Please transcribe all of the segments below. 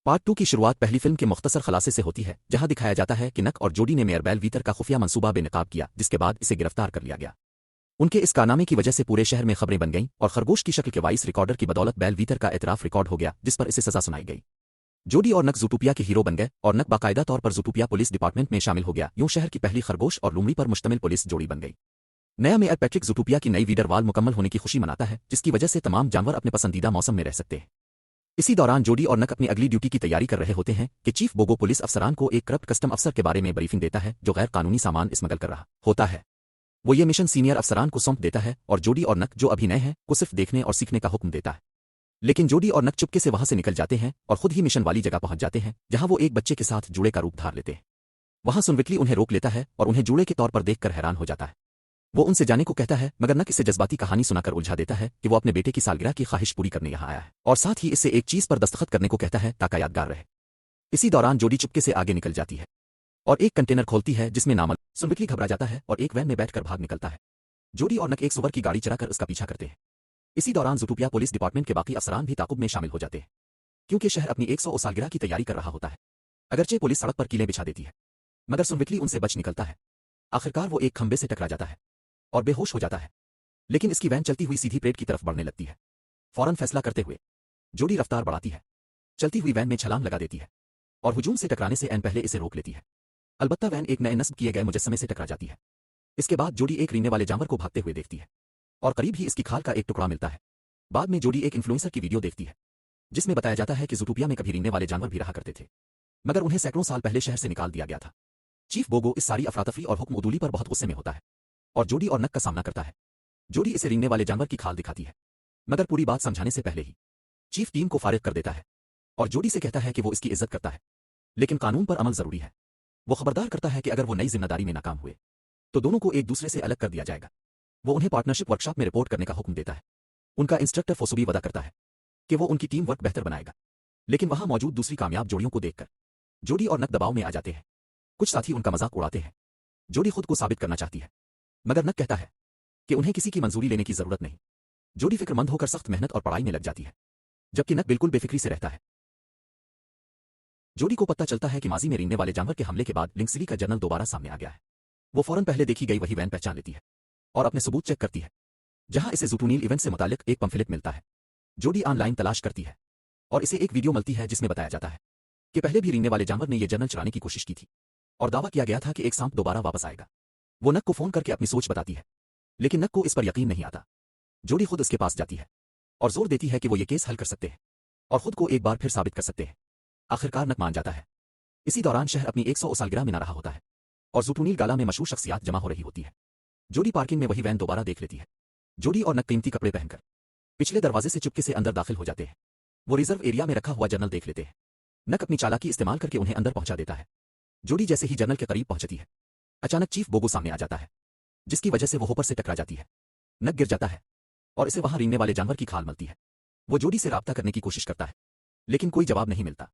Part 2 की शुरुआत पहली फिल्म के मुख्तसर खलासे से होती है, जहां दिखाया जाता है कि नक और जोडी ने मेयर बेल वीतर का खुफिया मंसूबा बेनकाब किया, जिसके बाद इसे गिरफ्तार कर लिया गया। उनके इस कारनामे की वजह से पूरे शहर में खबरें बन गईं और खरगोश की शक्ल के वॉइस रिकॉर्डर की बदौलत बेल वीतर का एतराफ रिकॉर्ड हो गया, जिस पर इसे सजा सुनाई गई। जोडी और नक जूटोपिया के हीरो बन गए और नक बाकायदा तौर पर जूटोपिया पुलिस डिपार्टमेंट में शामिल हो गया। यूं शहर की पहली खरगोश और लूमड़ी पर मुश्तमिल पुलिस जोड़ी बन गई। नया मेयर पैट्रिक जूटोपिया की नई वीडर वाल मुकम्मल होने की खुशी मनाता है, जिसकी वजह से तमाम जानवर अपने पसंदीदा मौसम में रह सकते हैं। इसी दौरान जोडी और नक अपनी अगली ड्यूटी की तैयारी कर रहे होते हैं कि चीफ बोगो पुलिस अफसरान को एक करप्ट कस्टम अफसर के बारे में ब्रीफिंग देता है जो गैर कानूनी सामान स्मगल कर रहा होता है। वो ये मिशन सीनियर अफसरान को सौंप देता है और जोडी और नक, जो अभी नए हैं, को सिर्फ देखने और सीखने का हुक्म देता है। लेकिन जोडी और नक चुपके से वहां से निकल जाते हैं और खुद ही मिशन वाली जगह पहुंच जाते हैं, जहां वो एक बच्चे के साथ जूड़े का रूप धार लेते हैं। वहां सुनविटली उन्हें रोक लेता है और उन्हें जूड़े के तौर पर देखकर हैरान हो जाता है। वो उनसे जाने को कहता है, मगर नक इसे जज्बाती कहानी सुनाकर उलझा देता है कि वो अपने बेटे की सालगिरह की ख्वाहिश पूरी करने यहाँ आया है और साथ ही इससे एक चीज पर दस्तखत करने को कहता है ताकि यादगार रहे। इसी दौरान जोडी चुपके से आगे निकल जाती है और एक कंटेनर खोलती है जिसमें नामल। सुनविटली घबरा जाता है और एक वैन में बैठकर भाग निकलता है। जोडी और नक एक सुअर की गाड़ी चलाकर उसका पीछा करते हैं। इसी दौरान जूटोपिया पुलिस डिपार्टमेंट के बाकी अफसरान भी ताकुब में शामिल हो जाते हैं, क्योंकि शहर अपनी 100 सालगिरह की तैयारी कर रहा होता है। अगरचे पुलिस सड़क पर कीलें बिछा देती है, मगर सुनविटली उनसे बच निकलता है। आखिरकार वो एक खंबे से टकरा जाता है और बेहोश हो जाता है, लेकिन इसकी वैन चलती हुई सीधी परेड की तरफ बढ़ने लगती है। फौरन फैसला करते हुए जोडी रफ्तार बढ़ाती है, चलती हुई वैन में छलांग लगा देती है और हुजूम से टकराने से एन पहले इसे रोक लेती है। अलबत्ता वैन एक नए नस्ब किए गए मुजस्समे से टकरा जाती है। इसके बाद जोडी एक रींगने वाले जानवर को भागते हुए देखती है और करीब ही इसकी खाल का एक टुकड़ा मिलता है। बाद में जोडी एक इन्फ्लुएंसर की वीडियो देखती है जिसमें बताया जाता है कि जूटोपिया में कभी रींगने वाले जानवर भी रहा करते थे, मगर उन्हें सैकड़ों साल पहले शहर से निकाल दिया गया था। चीफ बोगो इस सारी अफरातफरी और हुक्म उदूली पर बहुत गुस्से में होता है और जोडी और नक का सामना करता है। जोडी इसे रींगने वाले जानवर की खाल दिखाती है, मगर पूरी बात समझाने से पहले ही चीफ टीम को फारिग कर देता है और जोडी से कहता है कि वो इसकी इज्जत करता है, लेकिन कानून पर अमल जरूरी है। वो खबरदार करता है कि अगर वो नई जिम्मेदारी में नाकाम हुए तो दोनों को एक दूसरे से अलग कर दिया जाएगा। वो उन्हें पार्टनरशिप वर्कशॉप में रिपोर्ट करने का हुक्म देता है। उनका इंस्ट्रक्टर फोसुबी वादा करता है कि वो उनकी टीम वर्क बेहतर बनाएगा, लेकिन वहां मौजूद दूसरी कामयाब जोड़ियों को देखकर जोडी और नक दबाव में आ जाते हैं। कुछ साथी उनका मजाक उड़ाते हैं। जोडी खुद को साबित करना चाहती है, मगर नक कहता है कि उन्हें किसी की मंजूरी लेने की जरूरत नहीं। जोडी फिक्रमंद होकर सख्त मेहनत और पढ़ाई में लग जाती है, जबकि नक बिल्कुल बेफिक्री से रहता है। जोडी को पता चलता है कि माजी में रींगने वाले जानवर के हमले के बाद लिंकसिली का जर्नल दोबारा सामने आ गया है। वो फौरन पहले देखी गई वही वैन पहचान लेती है और अपने सबूत चेक करती है, जहां इसे जूटूनील इवेंट से मुतालिक एक पंफलेट मिलता है। जोडी ऑनलाइन तलाश करती है और इसे एक वीडियो मिलती है जिसमें बताया जाता है कि पहले भी रींगने वाले जानवर ने यह जर्नल चुराने की कोशिश की थी और दावा किया गया था कि एक सांप दोबारा वापस आएगा। वो नक को फोन करके अपनी सोच बताती है, लेकिन नक को इस पर यकीन नहीं आता। जोडी खुद उसके पास जाती है और जोर देती है कि वो ये केस हल कर सकते हैं और खुद को एक बार फिर साबित कर सकते हैं। आखिरकार नक मान जाता है। इसी दौरान शहर अपनी 100 सालगिरह मना रहा होता है और जूटूनील गाला में मशहूर शख्सियात जमा हो रही होती है। जोडी पार्किंग में वही वैन दोबारा देख लेती है। जोडी और नक कीमती कपड़े पहनकर पिछले दरवाजे से चुपके से अंदर दाखिल हो जाते हैं। वो रिजर्व एरिया में रखा हुआ जर्नल देख लेते हैं। नक अपनी चालाकी इस्तेमाल करके उन्हें अंदर पहुंचा देता है। जोडी जैसे ही जर्नल के करीब पहुंचती है, अचानक चीफ बोगो सामने आ जाता है, जिसकी वजह से वो होपर से टकरा जाती है। नक गिर जाता है और इसे वहां रींगने वाले जानवर की खाल मिलती है। वो जोडी से राब्ता करने की कोशिश करता है, लेकिन कोई जवाब नहीं मिलता।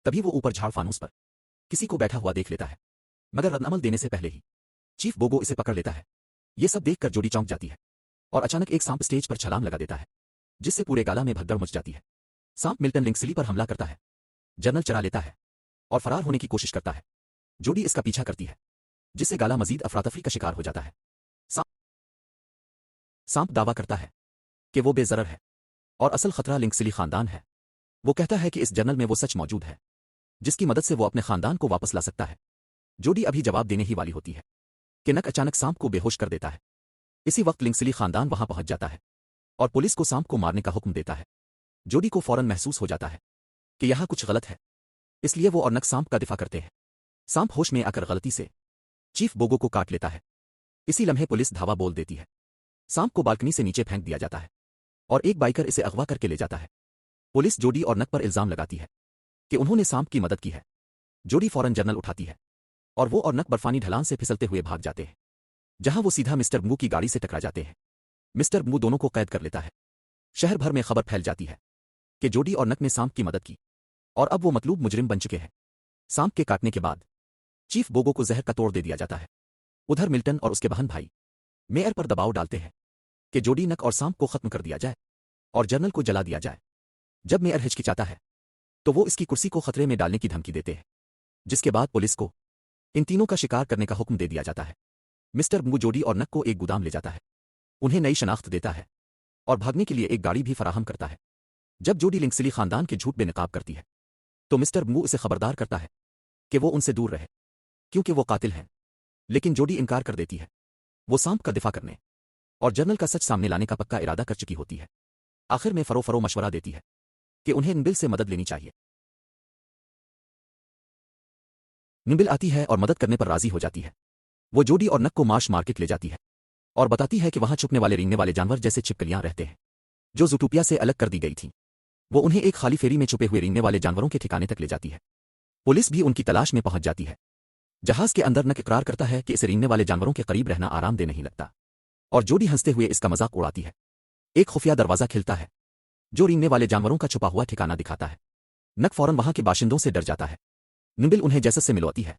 तभी वो ऊपर झाड़ फानूस पर किसी को बैठा हुआ देख लेता है, मगर रद्दअमल देने से पहले ही चीफ बोगो इसे पकड़ लेता है। ये सब देखकर जोडी चौंक जाती है और अचानक एक सांप स्टेज पर छलांग लगा देता है, जिससे पूरे गाला में भगदड़ मच जाती है। सांप मिल्टन लिंकसिली पर हमला करता है, जर्नल चरा लेता है और फरार होने की कोशिश करता है। जोडी इसका पीछा करती है, जिससे गाला मजीद अफरातफरी का शिकार हो जाता है। सांप दावा करता है कि वो बेजरर है और असल खतरा लिंकसिली खानदान है। वो कहता है कि इस जर्नल में वो सच मौजूद है जिसकी मदद से वो अपने खानदान को वापस ला सकता है। जोडी अभी जवाब देने ही वाली होती है कि नक अचानक सांप को बेहोश कर देता है। इसी वक्त लिंकसिली खानदान वहां पहुंच जाता है और पुलिस को सांप को मारने का हुक्म देता है। जोडी को फौरन महसूस हो जाता है कि यहां कुछ गलत है, इसलिए वो और नक सांप का दिफा करते हैं। सांप होश में आकर गलती से चीफ बोगो को काट लेता है। इसी लम्हे पुलिस धावा बोल देती है। सांप को बालकनी से नीचे फेंक दिया जाता है और एक बाइकर इसे अगवा करके ले जाता है। पुलिस जोडी और नक पर इल्जाम लगाती है कि उन्होंने सांप की मदद की है। जोडी फौरन जर्नल उठाती है और वो और नक बर्फानी ढलान से फिसलते हुए भाग जाते हैं, जहां वो सीधा मिस्टर बंगू की गाड़ी से टकरा जाते हैं। मिस्टर बंगू दोनों को कैद कर लेता है। शहर भर में खबर फैल जाती है कि जोडी और नक ने सांप की मदद की और अब वो मतलूब मुजरिम बन चुके हैं। सांप के काटने के बाद चीफ बोगो को जहर का तोड़ दे दिया जाता है। उधर मिल्टन और उसके बहन भाई मेयर पर दबाव डालते हैं कि जोडी, नक और सांप को खत्म कर दिया जाए और जर्नल को जला दिया जाए। जब मेयर हिचकिचाता है तो वो इसकी कुर्सी को खतरे में डालने की धमकी देते हैं, जिसके बाद पुलिस को इन तीनों का शिकार करने का हुक्म दे दिया जाता है। मिस्टर बू जोडी और नक को एक गोदाम ले जाता है, उन्हें नई शनाख्त देता है और भागने के लिए एक गाड़ी भी फराहम करता है। जब जोडी लिंक्सली खानदान के झूठ बेनकाब करती है तो मिस्टर बू उसे खबरदार करता है कि वो उनसे दूर रहे क्योंकि वो कातिल हैं, लेकिन जोडी इनकार कर देती है। वो सांप का दिफा करने और जर्नल का सच सामने लाने का पक्का इरादा कर चुकी होती है। आखिर में फरो मशवरा देती है कि उन्हें निबिल से मदद लेनी चाहिए। निबिल आती है और मदद करने पर राजी हो जाती है। वो जोडी और नक को मार्श मार्केट ले जाती है और बताती है कि वहां छुपने वाले रेंगने वाले जानवर जैसे छिपकलियां रहते हैं जो ज़ूटोपिया से अलग कर दी गई थीं। वो उन्हें एक खाली फेरी में छुपे हुए रेंगने वाले जानवरों के ठिकाने तक ले जाती है। पुलिस भी उनकी तलाश में पहुंच जाती है। जहाज के अंदर नक इकरार करता है कि इसे रेंगने वाले जानवरों के करीब रहना आरामदेह नहीं लगता और जोडी हंसते हुए इसका मजाक उड़ाती है। एक खुफिया दरवाजा खिलता है जो रेंगने वाले जानवरों का छुपा हुआ ठिकाना दिखाता है। नक फौरन वहां के बाशिंदों से डर जाता है। निबिल उन्हें जैसस से मिलवाती है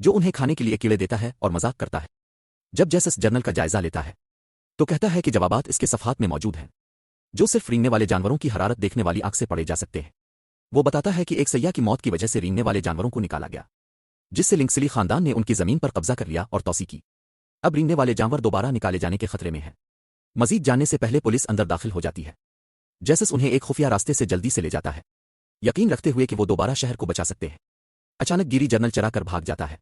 जो उन्हें खाने के लिए कीड़े देता है और मजाक करता है। जब जैसस जर्नल का जायजा लेता है तो कहता है कि जवाबात इसके सफ़हात में मौजूद हैं जो सिर्फ रेंगने वाले जानवरों की हरारत देखने वाली आंख से पढ़े जा सकते हैं। वो बताता है कि एक सैया की मौत की वजह से रेंगने वाले जानवरों को निकाला गया, जिससे लिंक्सली खानदान ने उनकी जमीन पर कब्जा कर लिया और तौसी की। अब रेंगने वाले जानवर दोबारा निकाले जाने के खतरे में हैं। मजीद जानने से पहले पुलिस अंदर दाखिल हो जाती है। जैसस उन्हें एक खुफिया रास्ते से जल्दी से ले जाता है, यकीन रखते हुए कि वो दोबारा शहर को बचा सकते हैं। अचानक गिरी जर्नल चरा कर भाग जाता है।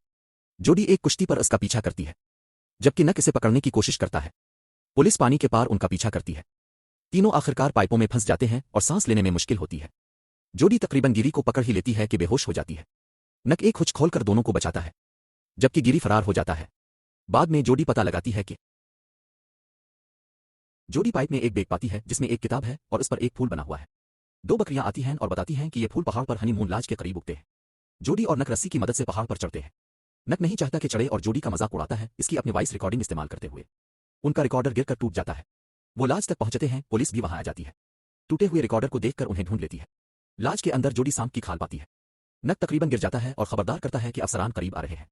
जोडी एक कुश्ती पर उसका पीछा करती है, जबकि नक इसे पकड़ने की कोशिश करता है। पुलिस पानी के पार उनका पीछा करती है। तीनों आखिरकार पाइपों में फंस जाते हैं और सांस लेने में मुश्किल होती है। जोडी तकरीबन गिरी को पकड़ ही लेती है कि बेहोश हो जाती है। नक एक हुच खोलकर दोनों को बचाता है, जबकि गिरी फरार हो जाता है। बाद में जोडी पता लगाती है कि जोडी पाइप में एक बैग पाती है जिसमें एक किताब है और उस पर एक फूल बना हुआ है। दो बकरियां आती हैं और बताती हैं कि ये फूल पहाड़ पर हनीमून लाज के करीब उगते हैं। जोडी और नक रस्सी की मदद से पहाड़ पर चढ़ते हैं। नक नहीं चाहता कि चढ़े और जोडी का मजाक उड़ाता है इसकी अपनी वॉइस रिकॉर्डिंग इस्तेमाल करते हुए। उनका रिकॉर्डर गिरकर टूट जाता है। वो लाज तक पहुंचते हैं। पुलिस भी वहां आ जाती है। टूटे हुए रिकॉर्डर को देखकर उन्हें ढूंढ लेती है। लाज के अंदर जोडी सांप की खाल पाती है। नक तकरीबन गिर जाता है और खबरदार करता है कि अफसरान करीब आ रहे हैं।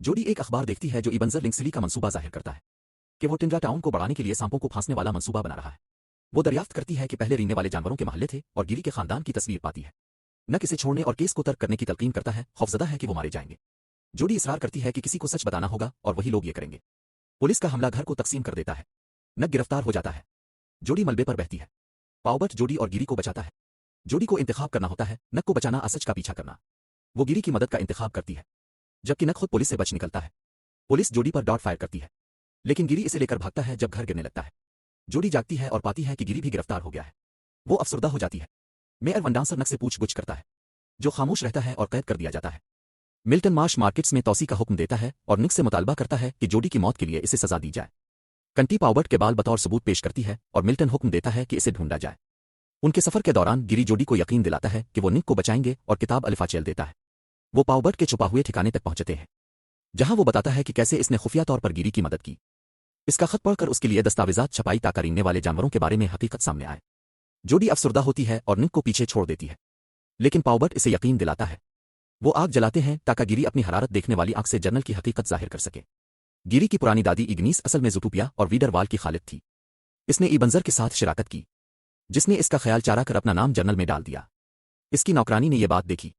जोडी एक अखबार देखती है जो इबंजर लिंक्सली का मंसूबा जाहिर करता है कि वो टिंडा टाउन को बढ़ाने के लिए सांपों को फांसने वाला मंसूबा बना रहा है। वो दरियाफ्त करती है कि पहले रेंगने वाले जानवरों के महल्ले थे और गिरी के खानदान की तस्वीर पाती है। नक इसे छोड़ने और केस को तर्क करने की तलकीन करता है, खौफजदा है कि वो मारे जाएंगे। जोडी इसरार करती है कि किसी को सच बताना होगा और वही लोग ये करेंगे। पुलिस का हमला घर को तकसीम कर देता है। नक गिरफ्तार हो जाता है। जोडी मलबे पर बहती है। पाउबट जोडी और गिरी को बचाता है। जोडी को इंतखाब करना होता है, नक को बचाना असच का पीछा करना। वो गिरी की मदद का इंतखाब करती है, जबकि नक खुद पुलिस से बच निकलता है। पुलिस जोडी पर डॉट फायर करती है, लेकिन गिरी इसे लेकर भागता है जब घर गिरने लगता है। जोडी जागती है और पाती है कि गिरी भी गिरफ्तार हो गया है। वो अफसरदा हो जाती है। मेयर वनडांसर नक से पूछ-गुछ करता है, जो खामोश रहता है और कैद कर दिया जाता है। मिल्टन मार्श मार्केट्स में तौसी का हुक्म देता है और निक से मुतालबा करता है कि जोडी की मौत के लिए इसे सजा दी जाए। कंटी पाउबट के बाल बतौर सबूत पेश करती है और मिल्टन हुक्म देता है कि इसे ढूंढा जाए। उनके सफर के दौरान गिरी जोडी को यकीन दिलाता है कि वो निक को बचाएंगे और किताब अलिफा चेल देता है। वो पाउबट के छुपा हुए ठिकाने तक पहुंचते हैं, जहां वो बताता है कि कैसे इसने खुफिया तौर पर गिरी की मदद की। इसका खत पढ़कर उसके लिए दस्तावेजात छपाई ताकि रेंगने वाले जानवरों के बारे में हकीकत सामने आए। जोडी अफसरदा होती है और निक को पीछे छोड़ देती है, लेकिन पाउबट इसे यकीन दिलाता है। वो आग जलाते हैं ताकि गिरी अपनी हरारत देखने वाली आंख से जर्नल की हकीकत जाहिर कर सके। गिरी की पुरानी दादी इग्नीस असल में ज़ूटोपिया और वीडरवाल की खालिद थी। इसने इबंजर के साथ शिराकत की, जिसने इसका ख्याल चारा कर अपना नाम जर्नल में डाल दिया। इसकी नौकरानी ने यह बात देखी,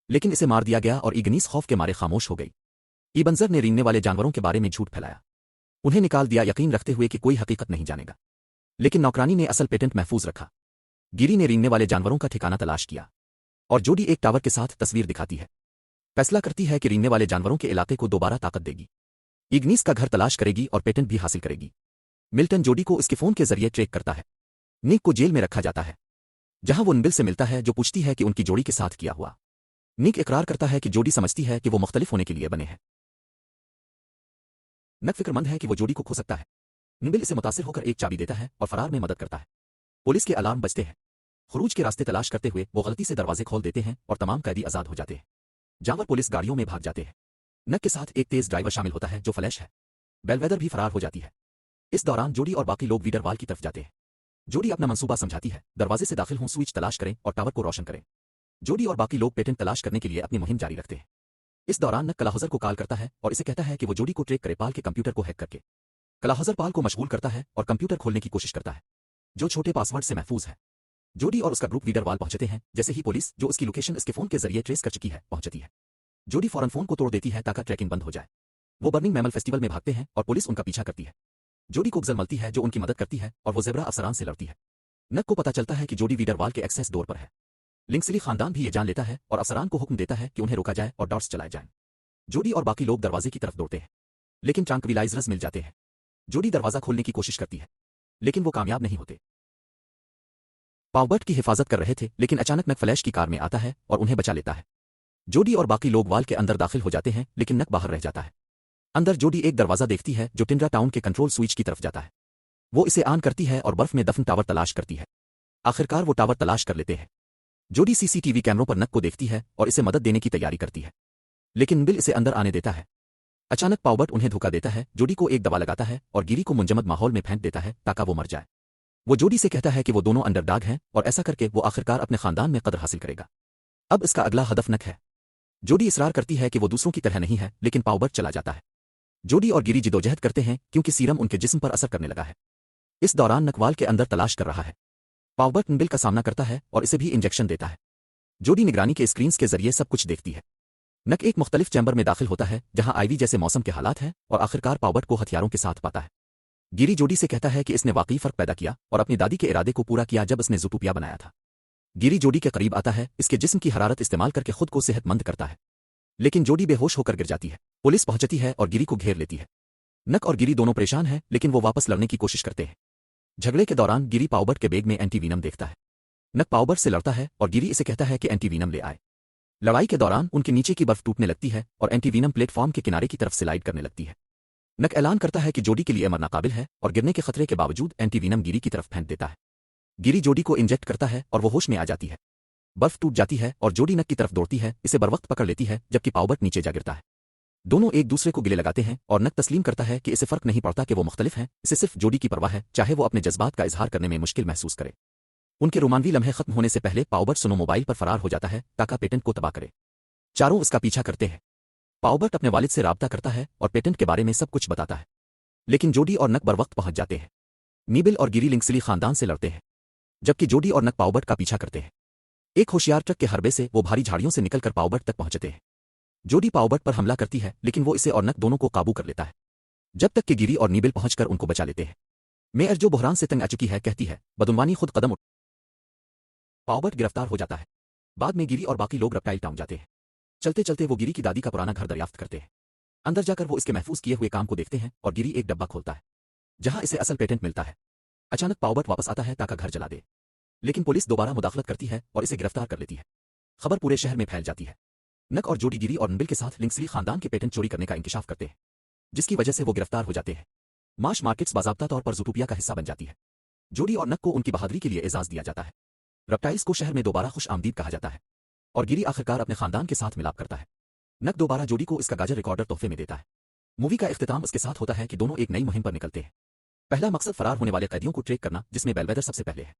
लेकिन इसे मार दिया गया और इग्नीस खौफ के मारे खामोश हो गई। इबंजर ने रेंगने वाले जानवरों के बारे में झूठ फैलाया, उन्हें निकाल दिया यकीन रखते हुए कि कोई हकीकत नहीं जानेगा। लेकिन नौकरानी ने असल पेटेंट महफूज रखा। गिरी ने रेंगने वाले जानवरों का ठिकाना तलाश किया और जोडी एक टावर के साथ तस्वीर दिखाती है। फैसला करती है कि रेंगने वाले जानवरों के इलाके को दोबारा ताकत देगी। इग्नीस का घर तलाश करेगी और पेटेंट भी हासिल करेगी। मिल्टन जोडी को उसके फोन के जरिए ट्रैक करता है। निक को जेल में रखा जाता है, जहां वो निबिल से मिलता है जो पूछती है कि उनकी जोड़ी के साथ किया हुआ। निक इकरार करता है कि जोडी समझती है कि वो मुख्तलिफ होने के लिए बने हैं। नक फिक्रमंद है कि वो जोडी को खो सकता है। निबिल इसे मुतासिर होकर एक चाबी देता है और फरार में मदद करता है। पुलिस के अलार्म बजते हैं। खुरूज के रास्ते तलाश करते हुए वो गलती से दरवाजे खोल देते हैं और तमाम कैदी आजाद हो जाते हैं। जानवर पुलिस गाड़ियों में भाग जाते हैं। नक के साथ एक तेज ड्राइवर शामिल होता है जो फ्लैश है। बेलवेदर भी फरार हो जाती है। इस दौरान जोडी और बाकी लोग वीडरवाल की तरफ जाते हैं। जोडी अपना मंसूबा समझाती है, दरवाजे से दाखिल हों, स्विच तलाश करें और टावर को रोशन करें। जोडी और बाकी लोग पेटेंट तलाश करने के लिए अपनी मुहिम जारी रखते हैं। इस दौरान नक कलाहुजर को कॉल करता है और इसे कहता है कि वो जोडी को ट्रैक करे पाल के कंप्यूटर को हैक करके। कलाहुजर पाल को मशगूल करता है और कंप्यूटर खोलने की कोशिश करता है, जो छोटे पासवर्ड से महफूज है। जोडी और उसका ग्रुप लीडर वाल पहुंचते हैं जैसे ही पुलिस, जो उसकी लोकेशन इसके फोन के जरिए ट्रेस कर चुकी है, पहुंचती है। जोडी फौरन फोन को तोड़ देती है ताकि ट्रैकिंग बंद हो जाए। वो बर्निंग मैमल फेस्टिवल में भागते हैं और पुलिस उनका पीछा करती है। जोडी को गजल मिलती है जो उनकी मदद करती है और वो ज़ेब्रा अफसरान से लड़ती है। नक को पता चलता है कि जोडी वीडर वाल के एक्सेस डोर पर है। लिंक्सली खानदान भी ये जान लेता है और अफसरान को हुक्म देता है कि उन्हें रोका जाए और डॉट्स चलाए जाएं। जोडी और बाकी लोग दरवाजे की तरफ दौड़ते हैं, लेकिन ट्रैंक्विलाइजर्स मिल जाते हैं। जोडी दरवाजा खोलने की कोशिश करती है, लेकिन वो कामयाब नहीं होते। पावबर्ट की हिफाजत कर रहे थे, लेकिन अचानक नक फ्लैश की कार में आता है और उन्हें बचा लेता है। जोडी और बाकी लोग वाल के अंदर दाखिल हो जाते हैं, लेकिन नक बाहर रह जाता है। अंदर जोडी एक दरवाजा देखती है जो टिंड्रा टाउन के कंट्रोल स्विच की तरफ जाता है। वो इसे ऑन करती है और बर्फ में दफन टावर तलाश करती है। आखिरकार वो टावर तलाश कर लेते हैं। जोडी सीसीटीवी कैमरों पर नक को देखती है और इसे मदद देने की तैयारी करती है, लेकिन बिल इसे अंदर आने देता है। अचानक पावबर्ट उन्हें धोखा देता है, जोडी को एक दवा लगाता है और गिरी को मुंजमद माहौल में फेंक देता है ताकि वो मर जाए। वो जोडी से कहता है कि वो दोनों अंडरडॉग हैं और ऐसा करके वो आखिरकार अपने खानदान में कदर हासिल करेगा। अब इसका अगला हदफ नक है। जोडी इसरार करती है कि वो दूसरों की तरह नहीं है, लेकिन पावबर्ट चला जाता है। जोडी और गिरी जिदोजहद करते हैं क्योंकि सीरम उनके जिस्म पर असर करने लगा है। इस दौरान नकवाल के अंदर तलाश कर रहा है। पावबर्ट बिल का सामना करता है और इसे भी इंजेक्शन देता है। जोडी निगरानी के स्क्रीन्स के जरिए सब कुछ देखती है। नक एक मुख्तलिफ चैम्बर में दाखिल होता है जहां आईवी जैसे मौसम के हालात हैं और आखिरकार पावबर्ट को हथियारों के साथ पाता है। गिरी जोडी से कहता है कि इसने वाकई फर्क पैदा किया और अपनी दादी के इरादे को पूरा किया जब इसने ज़ूटोपिया बनाया था। गिरी जोडी के करीब आता है, इसके जिस्म की हरारत इस्तेमाल करके खुद को सेहतमंद करता है, लेकिन जोडी बेहोश होकर गिर जाती है। पुलिस पहुंचती है और गिरी को घेर लेती है। नक और गिरी दोनों परेशान हैं, लेकिन वो वापस लड़ने की कोशिश करते हैं। झगड़े के दौरान गिरी पावबर्ट के बैग में एंटीवीनम देखता है। नक पावबर्ट से लड़ता है और गिरी इसे कहता है कि एंटीवीनम ले आए। लड़ाई के दौरान उनके नीचे की बर्फ टूटने लगती है और एंटीवीनम प्लेटफॉर्म के किनारे की तरफ स्लाइड करने लगती है। नक ऐलान करता है कि जोडी के लिए मरना काबिल है और गिरने के खतरे के बावजूद एंटीवीनम गिरी की तरफ फेंक देता है। गिरी जोडी को इंजेक्ट करता है और वो होश में आ जाती है। बर्फ टूट जाती है और जोडी नक की तरफ दौड़ती है, इसे बरवक्त पकड़ लेती है, जबकि पावबर्ट नीचे जा गिरता है। दोनों एक दूसरे को गिले लगाते हैं और नक तस्लीम करता है कि इसे फर्क नहीं पड़ता कि वो मुख्तलिफ हैं, इसे सिर्फ जोडी की परवाह है, चाहे वो अपने जज्बात का इजहार करने में मुश्किल महसूस करे। उनके रोमानवी लम्हे खत्म होने से पहले पावबर्ट सुनो मोबाइल पर फरार हो जाता है ताकि पेटेंट को तबाह करे। चारों उसका पीछा करते हैं। पावबर्ट अपने वालिद से राब्ता करता है और पेटेंट के बारे में सब कुछ बताता है, लेकिन जोडी और नक बर वक्त पहुंच जाते हैं। नीबिल और गिरी लिंक्सली खानदान से लड़ते हैं, जबकि जोडी और नक पावबर्ट का पीछा करते हैं। एक होशियार ट्रक के हरबे से वो भारी झाड़ियों से निकलकर पावबर्ट तक पहुंचते हैं। जोडी पावबर्ट पर हमला करती है, लेकिन वो इसे और नक दोनों को काबू कर लेता है, जब तक कि गिरी और नीबिल पहुंचकर उनको बचा लेते हैं। मेयर जो बहरान से तंग आ चुकी है कहती है, बदुनवानी खुद कदम उठ। पावबर्ट गिरफ्तार हो जाता है। बाद में गिरी और बाकी लोग रेप्टाइल टाउन जाते हैं। चलते चलते वो गिरी की दादी का पुराना घर दरियाफ्त करते हैं। अंदर जाकर वो इसके महफूज किए हुए काम को देखते हैं और गिरी एक डब्बा खोलता है जहां इसे असल पेटेंट मिलता है। अचानक पावबर्ट वापस आता है ताकि घर जला दे, लेकिन पुलिस दोबारा मुदाखलत करती है और इसे गिरफ्तार कर लेती है। खबर पूरे शहर में फैल जाती है। नक और जोडी गिरी और निबिल के साथ लिंक्सली खानदान के पेटेंट चोरी करने का इंकशाफ करते हैं, जिसकी वजह से वो गिरफ्तार हो जाते हैं। माश मार्केट्स बाज़ाब्ता तौर पर ज़ूटोपिया का हिस्सा बन जाती है। जोडी और नक को उनकी बहादुरी के लिए एजाज दिया जाता है। रेप्टाइल्स को शहर में दोबारा खुश आमदीद कहा जाता है और गिरी आखिरकार अपने खानदान के साथ मिलाप करता है। नक दोबारा जोडी को इसका गाजर रिकॉर्डर तोहफे में देता है। मूवी का इख्तिताम उसके साथ होता है कि दोनों एक नई मुहिम पर निकलते हैं। पहला मकसद फरार होने वाले कैदियों को ट्रैक करना, जिसमें बेलवेदर सबसे पहले है।